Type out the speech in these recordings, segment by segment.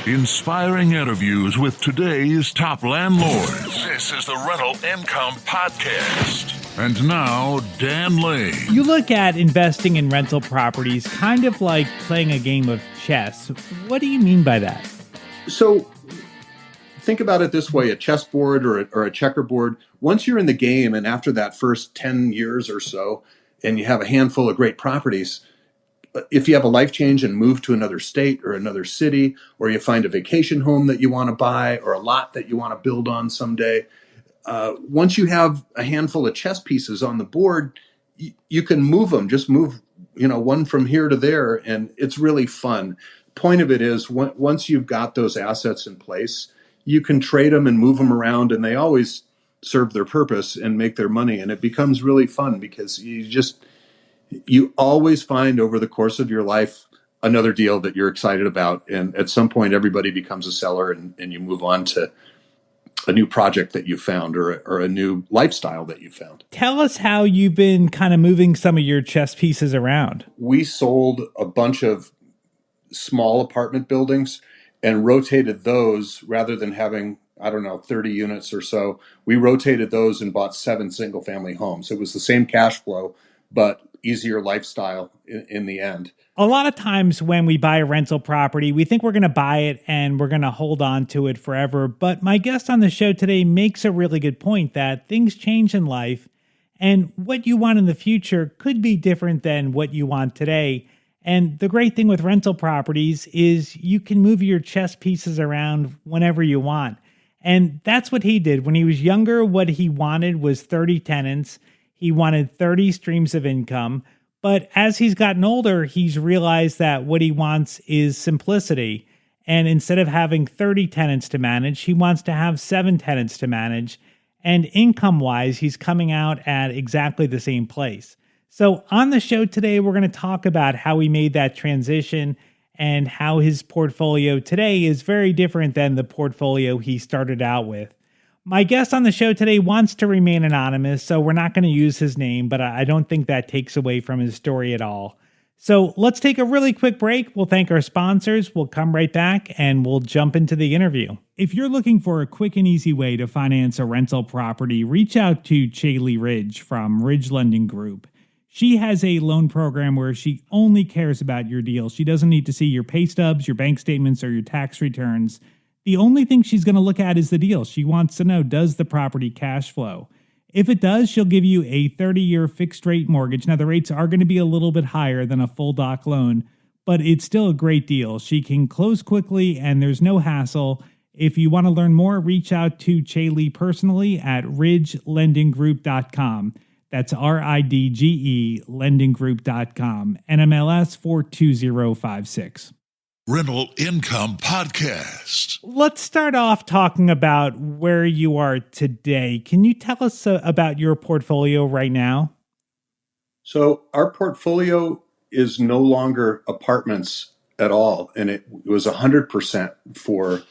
Inspiring interviews with today's top landlords. This is the Rental Income Podcast. And now, Dan Lane. You look at investing in rental properties kind of like playing a game of chess. What do you mean by that? So think about it this way, a chessboard or a checkerboard. Once you're in the game and after that first 10 years or so, and you have a handful of great properties, if you have a life change and move to another state or another city, or you find a vacation home that you want to buy or a lot that you want to build on someday, once you have a handful of chess pieces on the board, you can move them, just move, one from here to there. And it's really fun. Point of it is once you've got those assets in place, you can trade them and move them around, and they always serve their purpose and make their money. And it becomes really fun because you always find over the course of your life another deal that you're excited about. And at some point, everybody becomes a seller and you move on to a new project that you found or a new lifestyle that you found. Tell us how you've been kind of moving some of your chess pieces around. We sold a bunch of small apartment buildings and rotated those rather than having, 30 units or so. We rotated those and bought 7 single family homes. It was the same cash flow, but easier lifestyle in the end. A lot of times when we buy a rental property, we think we're going to buy it and we're going to hold on to it forever. But my guest on the show today makes a really good point that things change in life, and what you want in the future could be different than what you want today. And the great thing with rental properties is you can move your chess pieces around whenever you want. And that's what he did. When he was younger, what he wanted was 30 tenants. He wanted 30 streams of income. But as he's gotten older, he's realized that what he wants is simplicity. And instead of having 30 tenants to manage, he wants to have 7 tenants to manage. And income-wise, he's coming out at exactly the same place. So on the show today, we're going to talk about how he made that transition and how his portfolio today is very different than the portfolio he started out with. My guest on the show today wants to remain anonymous, so we're not going to use his name, but I don't think that takes away from his story at all. So let's take a really quick break. We'll thank our sponsors. We'll come right back and we'll jump into the interview. If you're looking for a quick and easy way to finance a rental property, reach out to Chaley Ridge from Ridge Lending Group. She has a loan program where she only cares about your deal. She doesn't need to see your pay stubs, your bank statements, or your tax returns. The only thing she's going to look at is the deal. She wants to know, does the property cash flow? If it does, she'll give you a 30-year fixed rate mortgage. Now, the rates are going to be a little bit higher than a full doc loan, but it's still a great deal. She can close quickly and there's no hassle. If you want to learn more, reach out to Chaley personally at ridgelendinggroup.com. That's RIDGE lendinggroup.com. NMLS 42056. Rental Income Podcast. Let's start off talking about where you are today. Can you tell us about your portfolio right now? So our portfolio is no longer apartments at all, and it was 100% for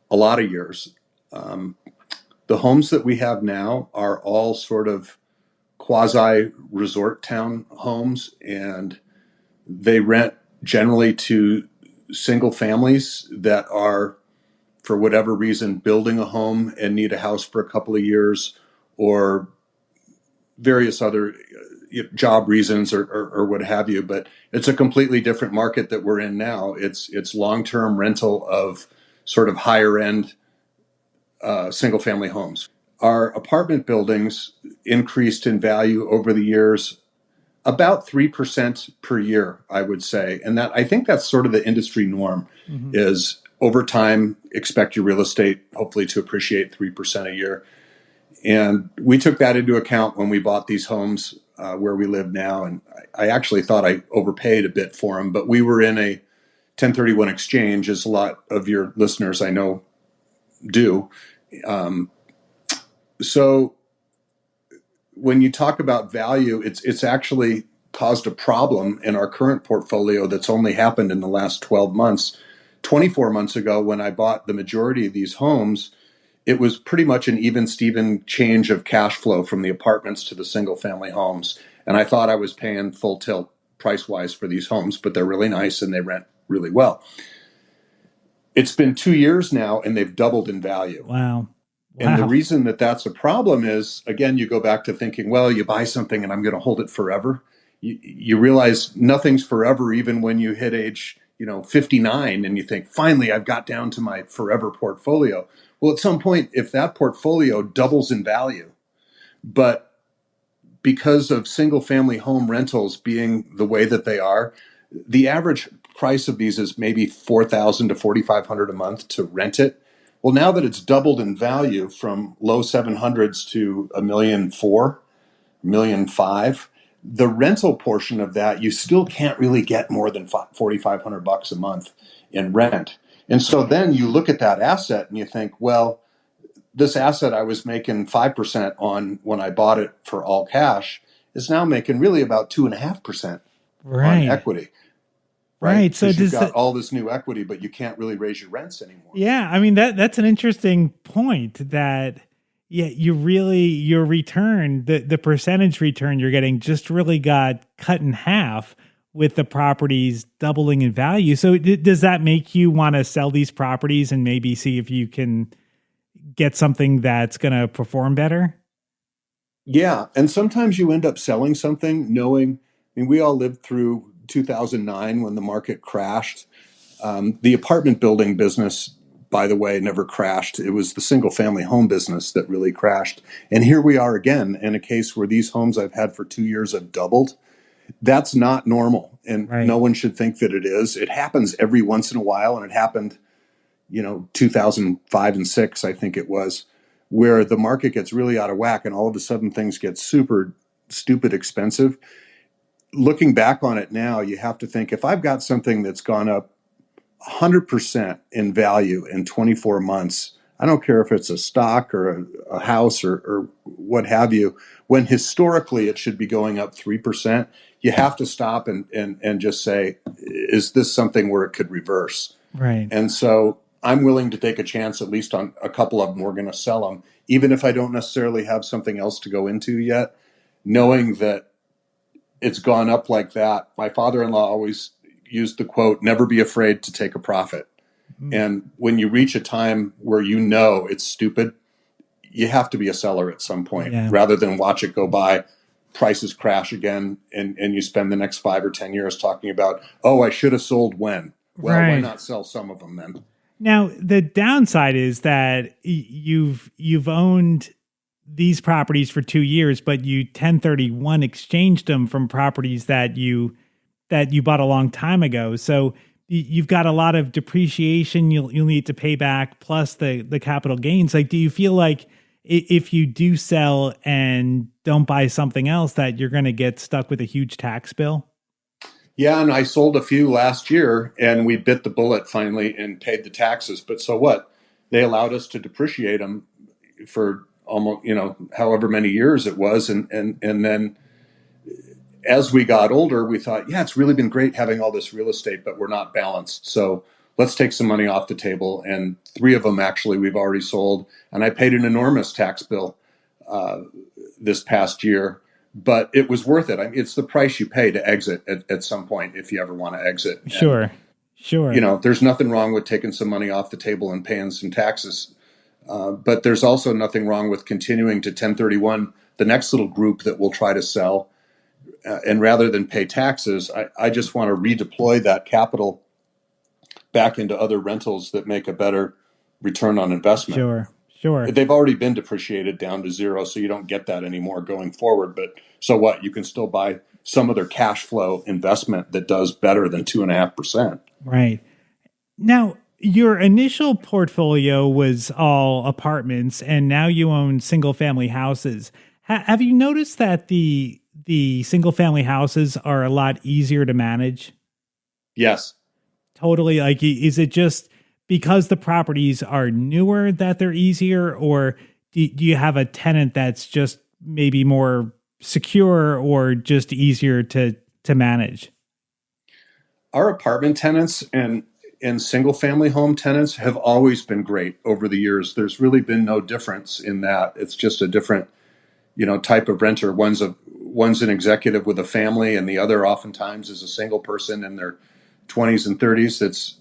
a lot of years. The homes that we have now are all sort of quasi-resort town homes, and they rent generally to single families that are, for whatever reason, building a home and need a house for a couple of years, or various other job reasons or what have you. But it's a completely different market that we're in now. It's long-term rental of sort of higher end single family homes. Our apartment buildings increased in value over the years about 3% per year, I would say. And I think that's sort of the industry norm, is over time, expect your real estate hopefully to appreciate 3% a year. And we took that into account when we bought these homes where we live now. And I actually thought I overpaid a bit for them, but we were in a 1031 exchange, as a lot of your listeners I know do. So when you talk about value, it's actually caused a problem in our current portfolio that's only happened in the last 12 months. 24 months ago, when I bought the majority of these homes, it was pretty much an even Steven change of cash flow from the apartments to the single family homes. And I thought I was paying full tilt price wise for these homes, but they're really nice and they rent really well. It's been 2 years now, and they've doubled in value. Wow. And the Wow. reason that that's a problem is, again, you go back to thinking, well, you buy something and I'm going to hold it forever. You realize nothing's forever, even when you hit age, 59, and you think, finally, I've got down to my forever portfolio. Well, at some point, if that portfolio doubles in value, but because of single family home rentals being the way that they are, the average price of these is maybe 4,000 to 4,500 a month to rent it. Well, now that it's doubled in value from low 700s to a million four, million five, the rental portion of that, you still can't really get more than 4,500 bucks a month in rent. And so then you look at that asset and you think, well, this asset I was making 5% on when I bought it for all cash is now making really about 2.5% on Right. equity, right? Right. So Because you've does got that, all this new equity, but you can't really raise your rents anymore. yeah, I mean that's an interesting point that yeah, your return, the percentage return you're getting just really got cut in half with the properties doubling in value. So does that make you want to sell these properties and maybe see if you can get something that's going to perform better? Yeah. And sometimes you end up selling something knowing, I mean, we all lived through 2009 when the market crashed. The apartment building business, by the way, never crashed. It was the single family home business that really crashed. And here we are again in a case where these homes I've had for 2 years have doubled. That's not normal. And no Right. one should think that it is. It happens every once in a while. And it happened, 2005 and six, I think it was, where the market gets really out of whack and all of a sudden things get super stupid expensive. Looking back on it now, you have to think, if I've got something that's gone up 100% in value in 24 months. I don't care if it's a stock or a house or what have you. When historically it should be going up 3%, you have to stop and just say, is this something where it could reverse? Right. And so I'm willing to take a chance, at least on a couple of them. We're going to sell them, even if I don't necessarily have something else to go into yet, knowing that it's gone up like that. My father-in-law always used the quote, never be afraid to take a profit. And when you reach a time where it's stupid, you have to be a seller at some point Yeah. rather than watch it go by, prices crash again, and you spend the next 5 or 10 years talking about, oh, I should have sold when. Well, why Right. not sell some of them then? Now, the downside is that you've owned these properties for 2 years, but you 1031 exchanged them from properties that you bought a long time ago. So you've got a lot of depreciation you'll need to pay back, plus the capital gains. Like, do you feel like if you do sell and don't buy something else, that you're going to get stuck with a huge tax bill? Yeah, and I sold a few last year, and we bit the bullet finally and paid the taxes. But so what? They allowed us to depreciate them for almost, however many years it was, and then as we got older, we thought, yeah, it's really been great having all this real estate, but we're not balanced. So let's take some money off the table. And 3 of them actually we've already sold, and I paid an enormous tax bill this past year. But it was worth it. I mean, it's the price you pay to exit at some point if you ever want to exit. And, Sure. Sure. there's nothing wrong with taking some money off the table and paying some taxes. But there's also nothing wrong with continuing to 1031 the next little group that will try to sell. And rather than pay taxes, I just want to redeploy that capital back into other rentals that make a better return on investment. Sure. Sure. They've already been depreciated down to zero, so you don't get that anymore going forward. But so what? You can still buy some other cash flow investment that does better than 2.5%. Right. Now, your initial portfolio was all apartments, and now you own single family houses. Have you noticed that the single family houses are a lot easier to manage? Yes. Totally. Like, is it just because the properties are newer that they're easier, or do you have a tenant that's just maybe more secure or just easier to manage? Our apartment tenants and single family home tenants have always been great over the years. There's really been no difference in that. It's just a different, type of renter. One's an executive with a family, and the other oftentimes is a single person in their 20s and 30s that's,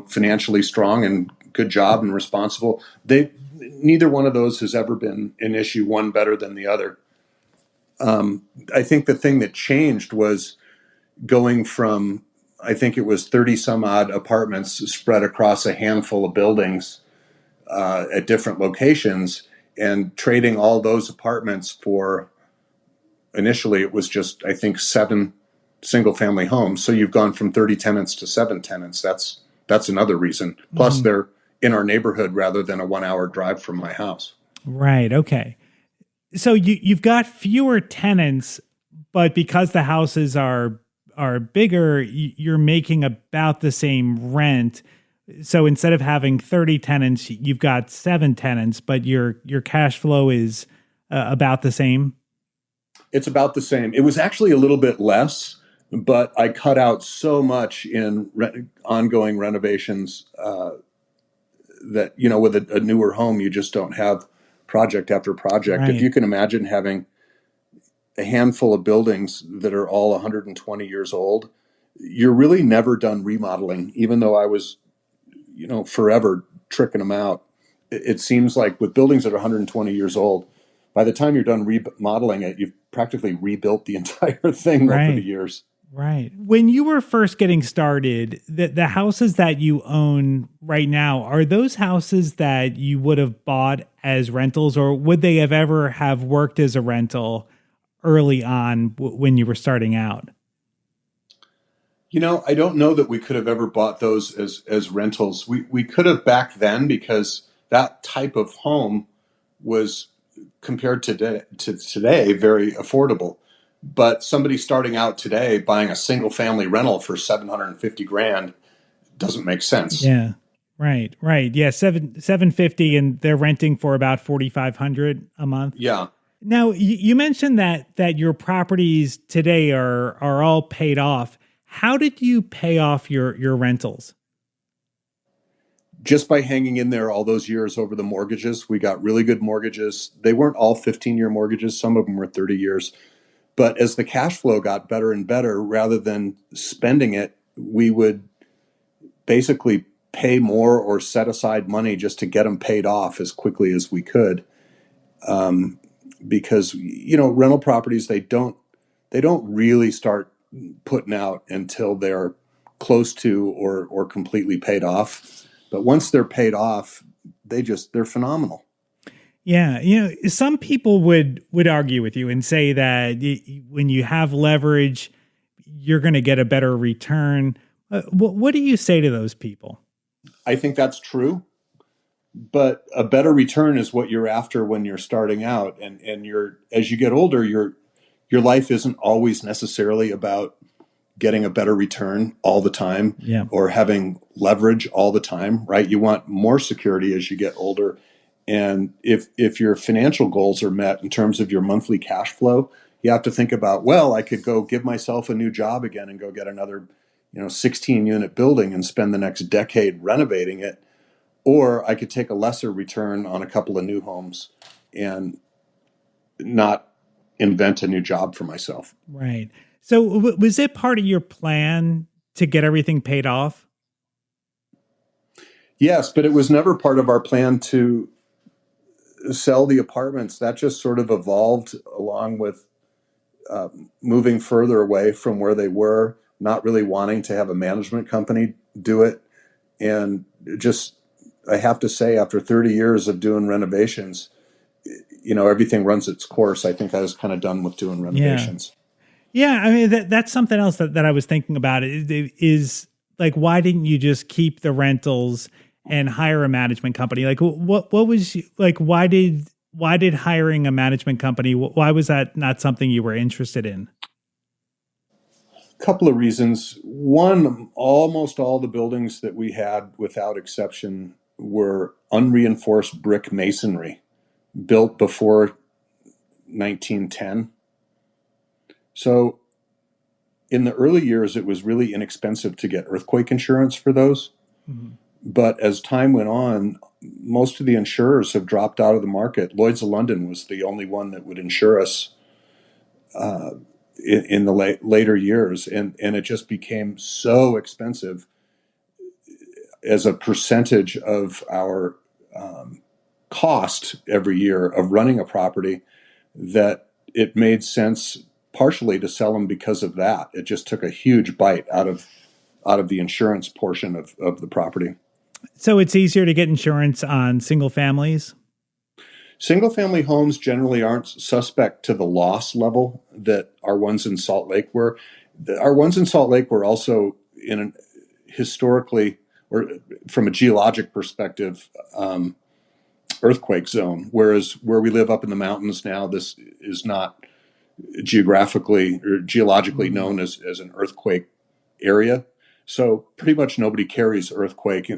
financially strong and good job and responsible. Neither one of those has ever been an issue, one better than the other. I think the thing that changed was going from, I think it was 30 some odd apartments spread across a handful of buildings at different locations, and trading all those apartments for, initially it was just, I think, 7 single family homes. So you've gone from 30 tenants to 7 tenants. That's another reason. Plus they're in our neighborhood rather than a 1-hour drive from my house. Right. Okay. So you've got fewer tenants, but because the houses are bigger, you're making about the same rent. So instead of having 30 tenants, you've got 7 tenants, but your cash flow is about the same. It's about the same. It was actually a little bit less, but I cut out so much in ongoing renovations that, with a newer home, you just don't have project after project. Right. If you can imagine having a handful of buildings that are all 120 years old, you're really never done remodeling, even though I was, forever tricking them out. It seems like with buildings that are 120 years old, by the time you're done remodeling it, you've practically rebuilt the entire thing over the years. Right. When you were first getting started, the houses that you own right now, are those houses that you would have bought as rentals, or would they have worked as a rental early on when you were starting out? I don't know that we could have ever bought those as rentals. We could have back then, because that type of home was, compared to today, very affordable. But somebody starting out today buying a single family rental for $750,000 doesn't make sense. Yeah. Right. Yeah. 750, and they're renting for about 4,500 a month. Yeah. Now you mentioned that your properties today are all paid off. How did you pay off your rentals? Just by hanging in there all those years over the mortgages. We got really good mortgages. They weren't all 15-year mortgages. Some of them were 30 years. But as the cash flow got better and better, rather than spending it, we would basically pay more or set aside money just to get them paid off as quickly as we could. Because, rental properties, they don't really start putting out until they're close to or completely paid off. But once they're paid off, they're phenomenal. Yeah, some people would argue with you and say that when you have leverage, you're going to get a better return. What do you say to those people? I think that's true, but a better return is what you're after when you're starting out, and as you get older, your life isn't always necessarily about getting a better return all the time, or having leverage all the time, right? You want more security as you get older. And if your financial goals are met in terms of your monthly cash flow, you have to think about, well, I could go give myself a new job again and go get another, 16-unit building and spend the next decade renovating it. Or I could take a lesser return on a couple of new homes and not invent a new job for myself. Right. So was it part of your plan to get everything paid off? Yes, but it was never part of our plan to sell the apartments. That just sort of evolved along with moving further away from where they were, not really wanting to have a management company do it. And just, I have to say, after 30 years of doing renovations, everything runs its course. I think I was kind of done with doing renovations. Yeah, I mean, that's something else that I was thinking about is like, why didn't you just keep the rentals and hire a management company? Like, what was like, why did hiring a management company, why was that not something you were interested in? A couple of reasons. One, almost all the buildings that we had, without exception, were unreinforced brick masonry built before 1910. So in the early years, it was really inexpensive to get earthquake insurance for those. Mm-hmm. But as time went on, most of the insurers have dropped out of the market. Lloyd's of London was the only one that would insure us in the later years. And it just became so expensive. as a percentage of our cost every year of running a property, that it made sense partially to sell them because of that. It just took a huge bite out of the insurance portion of the property. So it's easier to get insurance on single families? Single family homes generally aren't suspect to the loss level that our ones in Salt Lake were. Our ones in Salt Lake were also in an historically, or from a geologic perspective, earthquake zone, whereas where we live up in the mountains now, this is not geographically or geologically known as an earthquake area. So pretty much nobody carries earthquake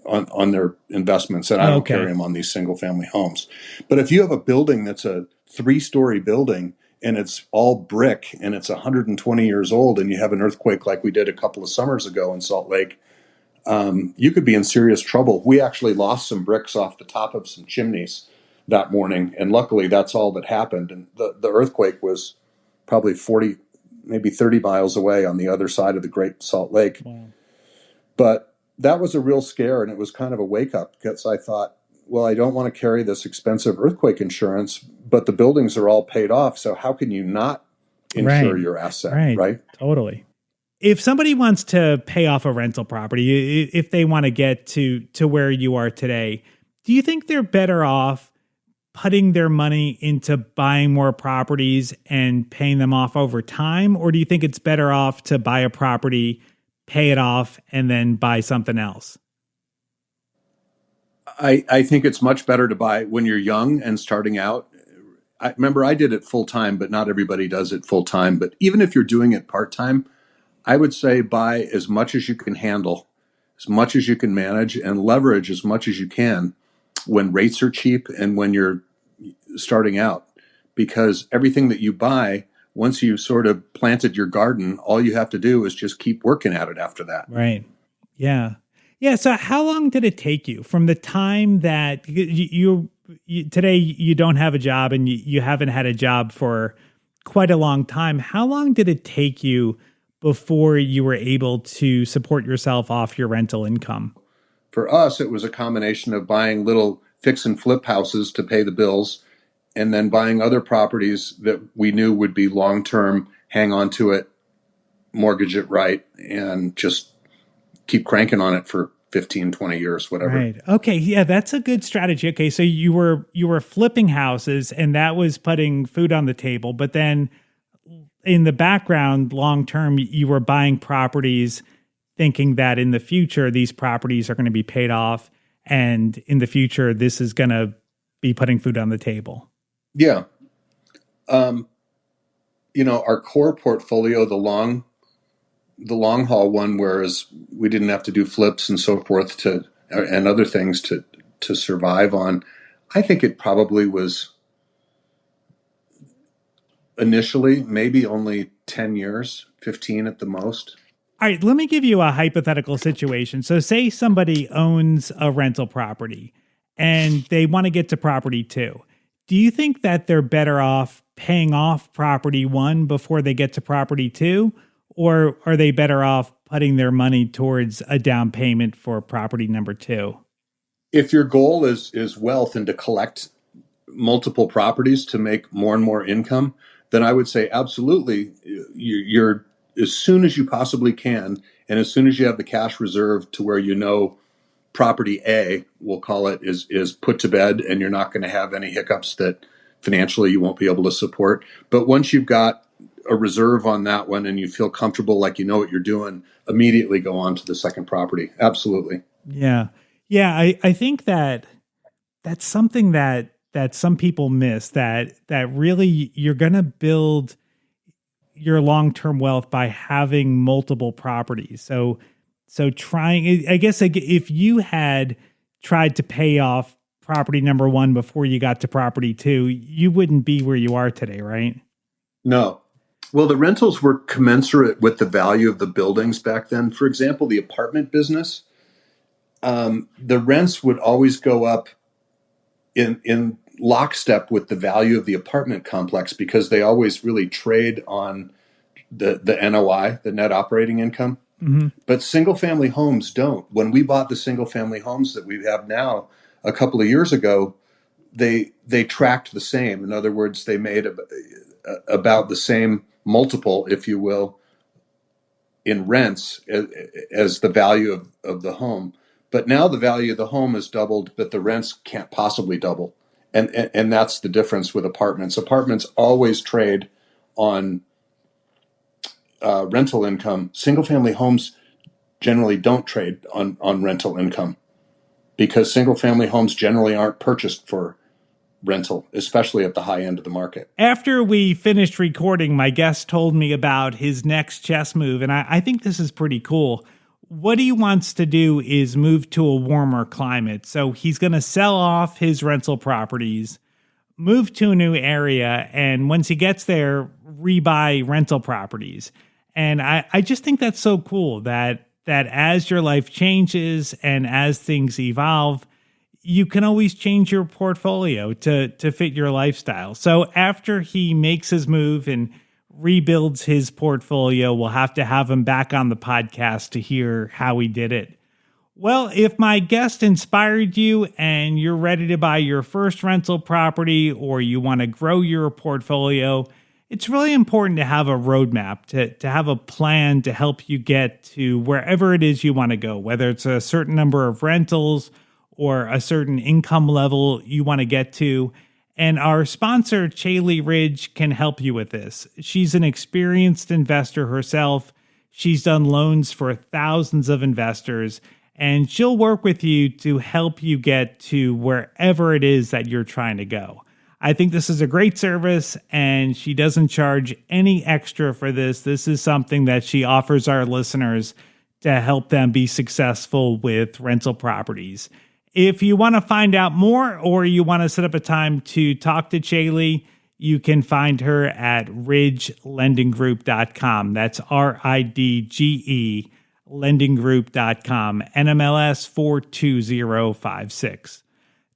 on their investments, and I don't carry them on these single family homes. But if you have a building that's a 3-story building and it's all brick and it's 120 years old and you have an earthquake like we did a couple of summers ago in Salt Lake, you could be in serious trouble. We actually lost some bricks off the top of some chimneys that morning, and luckily that's all that happened. And the earthquake was probably 40, maybe 30 miles away on the other side of the Great Salt Lake. Wow. But that was a real scare, and it was kind of a wake up, because I thought, well, I don't want to carry this expensive earthquake insurance, but the buildings are all paid off. So how can you not insure your asset, right? Totally. If somebody wants to pay off a rental property, if they want to get to where you are today, do you think they're better off putting their money into buying more properties and paying them off over time? Or do you think it's better off to buy a property, pay it off, and then buy something else? I think it's much better to buy when you're young and starting out. Remember, I did it full time, but not everybody does it full time. But even if you're doing it part time, I would say buy as much as you can handle, as much as you can manage, and leverage as much as you can when rates are cheap and when you're starting out. Because everything that you buy, once you've sort of planted your garden, all you have to do is just keep working at it after that. Right. Yeah. Yeah. So how long did it take you from the time that you today you don't have a job and you haven't had a job for quite a long time? How long did it take you before you were able to support yourself off your rental income? For us, it was a combination of buying little fix and flip houses to pay the bills, and then buying other properties that we knew would be long-term, hang on to it, mortgage it right, and just keep cranking on it for 15, 20 years, whatever. Right. Okay. Yeah, that's a good strategy. Okay. So you were flipping houses, and that was putting food on the table, but then in the background, long term, you were buying properties thinking that in the future, these properties are going to be paid off. And in the future, this is going to be putting food on the table. Yeah. Our core portfolio, the long haul one, whereas we didn't have to do flips and so forth and other things to survive on. I think it probably was initially maybe only 10 years, 15 at the most. All right, let me give you a hypothetical situation. So say somebody owns a rental property and they want to get to property 2. Do you think that they're better off paying off property 1 before they get to property 2? Or are they better off putting their money towards a down payment for property number 2? If your goal is wealth and to collect multiple properties to make more and more income, then I would say absolutely, you're as soon as you possibly can, and as soon as you have the cash reserve to where property A, we'll call it, is put to bed, and you're not going to have any hiccups that financially you won't be able to support. But once you've got a reserve on that one and you feel comfortable, like you know what you're doing, immediately go on to the second property. Absolutely. Yeah. Yeah. I think that's something that some people miss, that really you're going to build your long-term wealth by having multiple properties. So trying, I guess, if you had tried to pay off property number 1 before you got to property 2, you wouldn't be where you are today, right? No. Well, the rentals were commensurate with the value of the buildings back then. For example, the apartment business, the rents would always go up in lockstep with the value of the apartment complex, because they always really trade on the NOI, the net operating income. But single family homes don't. When we bought the single family homes that we have now a couple of years ago, they tracked the same. In other words, they made about the same multiple, if you will, in rents as the value of the home. But now the value of the home has doubled, but the rents can't possibly double. And that's the difference with apartments. Apartments always trade on rental income. Single family homes generally don't trade on rental income because single family homes generally aren't purchased for rental, especially at the high end of the market. After we finished recording, my guest told me about his next chess move, and I think this is pretty cool. What he wants to do is move to a warmer climate. So he's going to sell off his rental properties, move to a new area, and once he gets there, rebuy rental properties. And I just think that's so cool that as your life changes and as things evolve, you can always change your portfolio to fit your lifestyle. So after he makes his move and rebuilds his portfolio, we'll have to have him back on the podcast to hear how he did it. Well, if my guest inspired you and you're ready to buy your first rental property or you want to grow your portfolio, it's really important to have a roadmap, to have a plan to help you get to wherever it is you want to go, whether it's a certain number of rentals or a certain income level you want to get to. And our sponsor, Chaley Ridge, can help you with this. She's an experienced investor herself. She's done loans for thousands of investors, and she'll work with you to help you get to wherever it is that you're trying to go. I think this is a great service, and she doesn't charge any extra for this. This is something that she offers our listeners to help them be successful with rental properties. If you want to find out more or you want to set up a time to talk to Chaley, you can find her at ridgelendinggroup.com. That's RIDGE lendinggroup.com, NMLS 42056.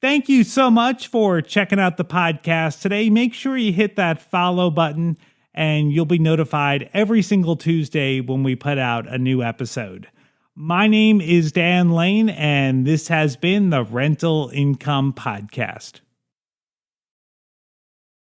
Thank you so much for checking out the podcast today. Make sure you hit that follow button and you'll be notified every single Tuesday when we put out a new episode. My name is Dan Lane, and this has been the Rental Income Podcast.